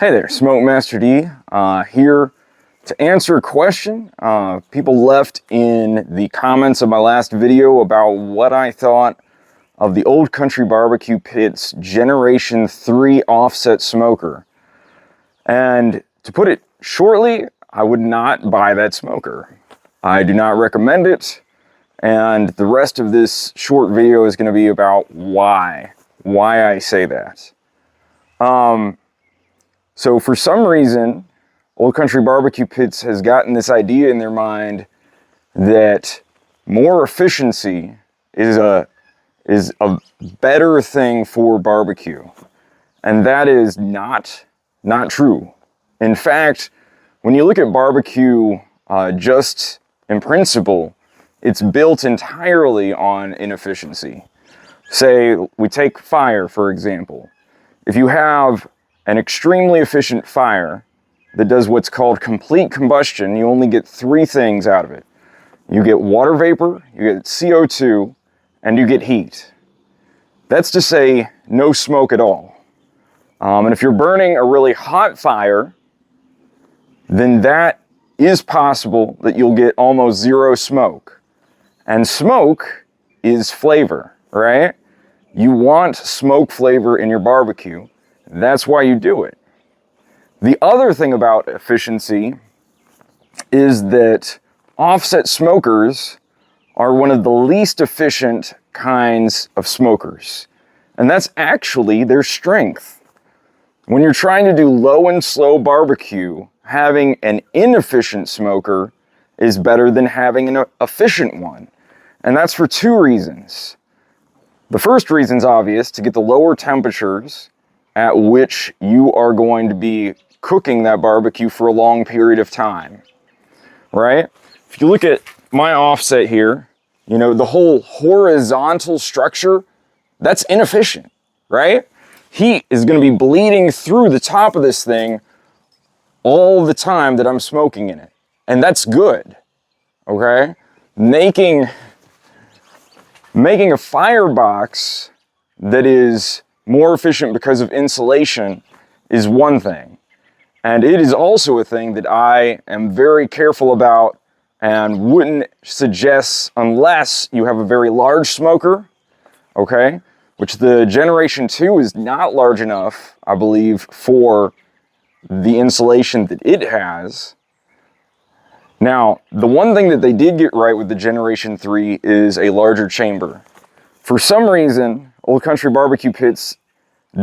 Hey there, Smoke Master D here to answer a question people left in the comments of my last video about what I thought of the Old Country BBQ Pits Generation 3 offset smoker. And to put it shortly, I would not buy that smoker. I do not recommend it, and the rest of this short video is going to be about why I say that. So for some reason, Old Country BBQ Pits has gotten this idea in their mind that more efficiency is a better thing for barbecue. And that is not true. In fact, when you look at barbecue just in principle, it's built entirely on inefficiency. Say, we take fire, for example. If you have an extremely efficient fire that does what's called complete combustion, you only get three things out of it. You get water vapor, you get CO2, and you get heat. That's to say, no smoke at all. And if you're burning a really hot fire, then that is possible that you'll get almost zero smoke. And smoke is flavor, right? You want smoke flavor in your barbecue. That's why you do it. The other thing about efficiency is that offset smokers are one of the least efficient kinds of smokers. And that's actually their strength. When you're trying to do low and slow barbecue, having an inefficient smoker is better than having an efficient one. And that's for two reasons. The first reason is obvious: to get the lower temperatures at which you are going to be cooking that barbecue for a long period of time, right? If you look at my offset here, you know, the whole horizontal structure, that's inefficient, right? Heat is going to be bleeding through the top of this thing all the time that I'm smoking in it. And that's good, okay? Making a firebox that is more efficient because of insulation is one thing. And it is also a thing that I am very careful about and wouldn't suggest unless you have a very large smoker, okay? Which the Generation 2 is not large enough, I believe, for the insulation that it has. Now, the one thing that they did get right with the Generation 3 is a larger chamber. For some reason, Old Country BBQ Pits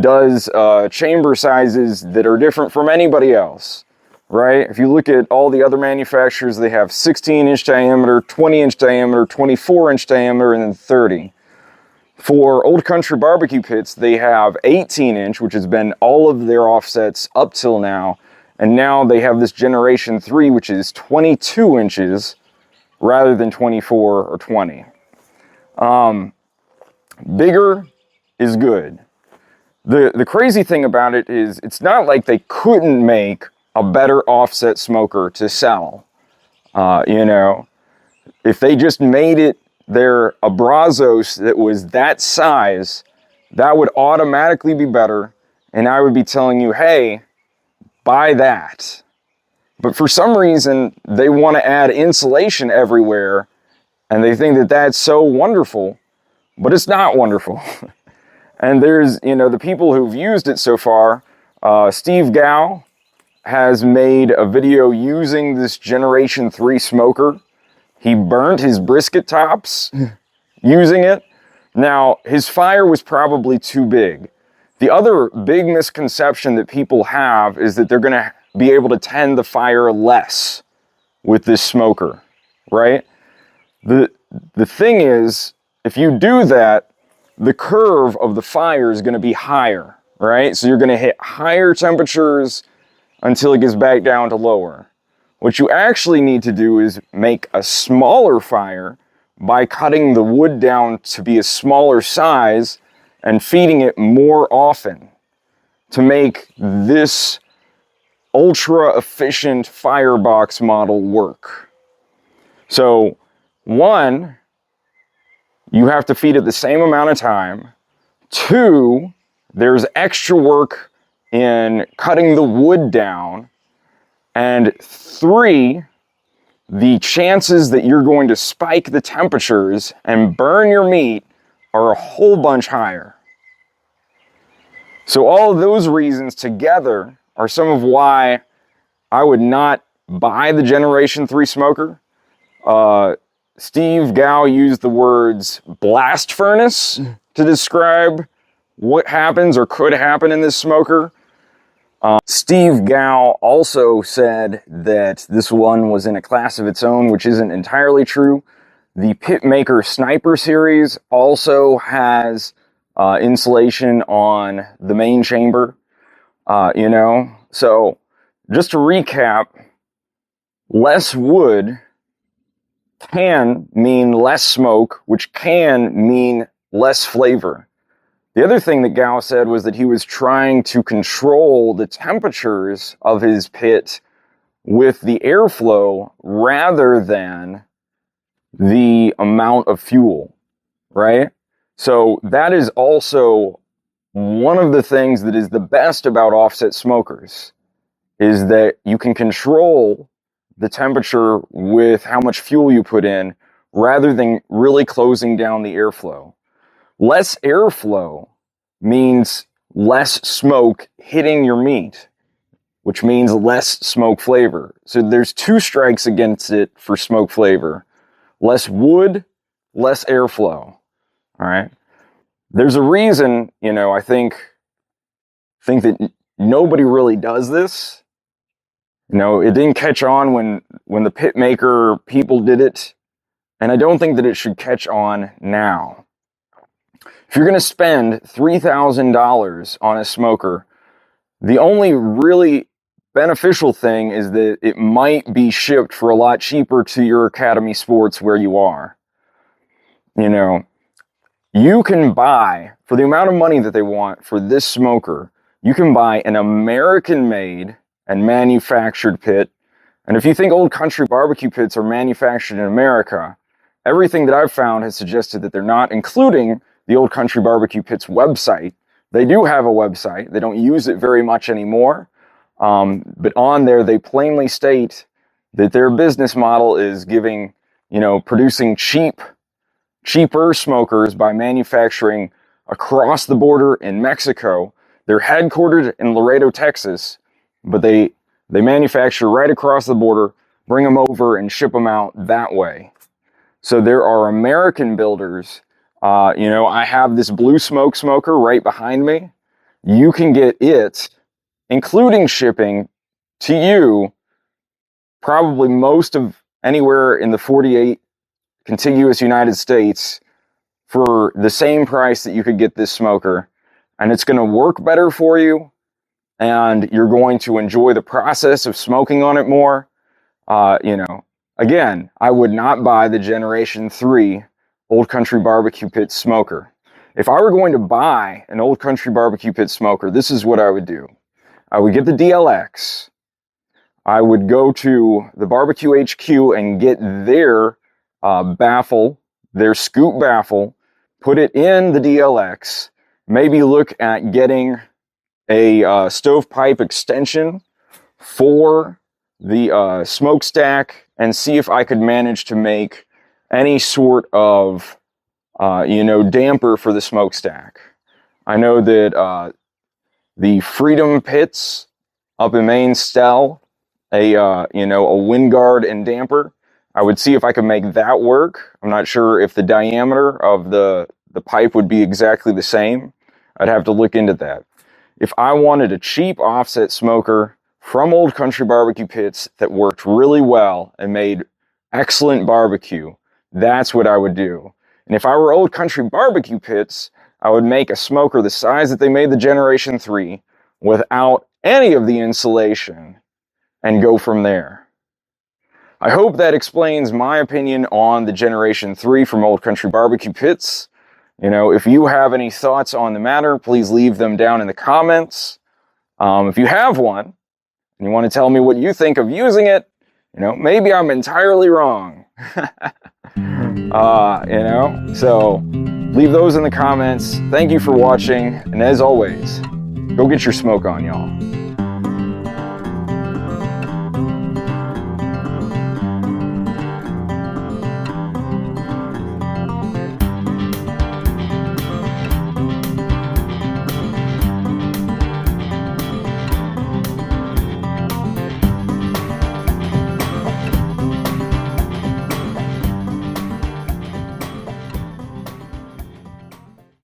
does chamber sizes that are different from anybody else, right? If you look at all the other manufacturers, they have 16-inch diameter, 20-inch diameter, 24-inch diameter, and then 30. For Old Country BBQ Pits, they have 18-inch, which has been all of their offsets up till now, and now they have this Generation 3, which is 22 inches rather than 24 or 20. Bigger is good. The crazy thing about it is it's not like they couldn't make a better offset smoker to sell. You know, if they just made it their Abrazos that was that size, that would automatically be better, and I would be telling you, hey, buy that. But for some reason, they want to add insulation everywhere, and they think that that's so wonderful, but it's not wonderful. And there's, you know, the people who've used it so far. Steve Gow has made a video using this Generation 3 smoker. He burnt his brisket tops using it. Now, his fire was probably too big. The other big misconception that people have is that they're going to be able to tend the fire less with this smoker, right? The thing is, if you do that, the curve of the fire is going to be higher, right? So you're going to hit higher temperatures until it gets back down to lower. What you actually need to do is make a smaller fire by cutting the wood down to be a smaller size and feeding it more often to make this ultra efficient firebox model work. So, one, you have to feed it the same amount of time. Two, there's extra work in cutting the wood down, and 3, the chances that you're going to spike the temperatures and burn your meat are a whole bunch higher. So all of those reasons together are some of why I would not buy the Generation 3 smoker. Steve Gow used the words blast furnace to describe what happens or could happen in this smoker. Steve Gow also said that this one was in a class of its own, which isn't entirely true. The Pitmaker Sniper series also has insulation on the main chamber, So just to recap, less wood can mean less smoke, which can mean less flavor. The other thing that Gow said was that he was trying to control the temperatures of his pit with the airflow rather than the amount of fuel, right? So that is also one of the things that is the best about offset smokers, is that you can control the temperature with how much fuel you put in rather than really closing down the airflow. Less airflow means less smoke hitting your meat, which means less smoke flavor. So there's 2 strikes against it for smoke flavor. Less wood, less airflow. All right. There's a reason, I think that nobody really does this. It didn't catch on when the Pitmaker people did it, and I don't think that it should catch on now. If you're going to spend $3,000 on a smoker, the only really beneficial thing is that it might be shipped for a lot cheaper to your Academy Sports where you are. You can buy, for the amount of money that they want for this smoker, you can buy an American-made and manufactured pit. And if you think Old Country BBQ pits are manufactured in America, everything that I've found has suggested that they're not, including the Old Country BBQ Pits website. They do have a website. They don't use it very much anymore. But on there, they plainly state that their business model is producing cheaper smokers by manufacturing across the border in Mexico. They're headquartered in Laredo, Texas, but they manufacture right across the border, bring them over and ship them out that way. So there are American builders. I have this Blue Smoke smoker right behind me. You can get it, including shipping, to you, probably most of anywhere in the 48 contiguous United States for the same price that you could get this smoker. And it's going to work better for you, and you're going to enjoy the process of smoking on it more. Again, I would not buy the Generation 3 Old Country BBQ Pit smoker. If I were going to buy an Old Country BBQ Pit smoker, this is what I would do. I would get the DLX. I would go to the Barbecue HQ and get their baffle, their scoop baffle, put it in the DLX, maybe look at getting a stovepipe extension for the smokestack and see if I could manage to make any sort of, damper for the smokestack. I know that the Freedom Pits up in Maine sell a wind guard and damper. I would see if I could make that work. I'm not sure if the diameter of the pipe would be exactly the same. I'd have to look into that. If I wanted a cheap offset smoker from Old Country BBQ Pits that worked really well and made excellent barbecue, that's what I would do. And if I were Old Country BBQ Pits, I would make a smoker the size that they made the Generation 3 without any of the insulation and go from there. I hope that explains my opinion on the Generation 3 from Old Country BBQ Pits. If you have any thoughts on the matter, please leave them down in the comments. If you have one and you want to tell me what you think of using it, maybe I'm entirely wrong. So leave those in the comments. Thank you for watching, and as always, Go get your smoke on, y'all.